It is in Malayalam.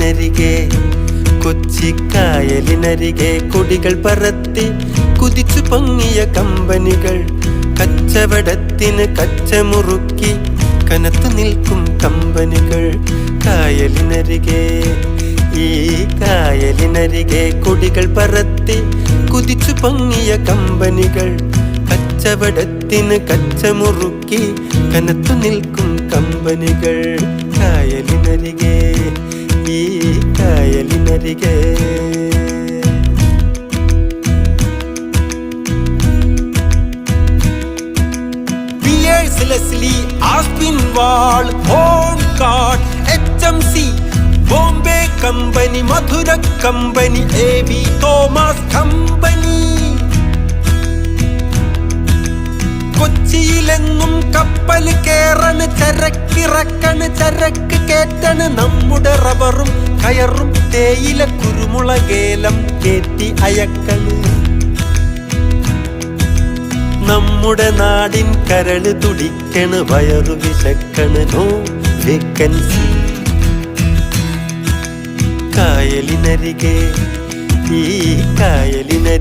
കായലിനരികെ കൊച്ചിക്കായലിനരികെ കൊടികൾ പറത്തി കുതിച്ചു പൊങ്ങിയ കമ്പനികൾ, കച്ചവടത്തിന് കച്ചമുറുക്കി കനത്തു നിൽക്കും കമ്പനികൾ. കായലിനരികെ ഈ കായലിനരികെ കൊടികൾ പറത്തി കുതിച്ചു പൊങ്ങിയ കമ്പനികൾ, കച്ചവടത്തിന് കച്ചമുറുക്കി കനത്തു നിൽക്കും കമ്പനികൾ. കായലിനരികെ ഈ കായലിനരികെ Leslie, Aspinwall, Homecourt, HMC, Bombay Company, Mathura Company, A.V. Thomas Company. കൊച്ചിയിലെങ്ങും കപ്പൽ കേറണ്, ചരക്കിറക്കണ്, ചരക്ക് കേറ്റണ്. നമ്മുടെ റബ്ബറും കയറും തേയില കുരുമുളകേലം കേറ്റി അയക്കണ്. നമ്മുടെ നാടിൻ കരള് തുടിക്കണ്, വയറു വിശക്കണ്, നോ വേക്കൻസി. കായലിനരികെ ഈ കായലിനരികെ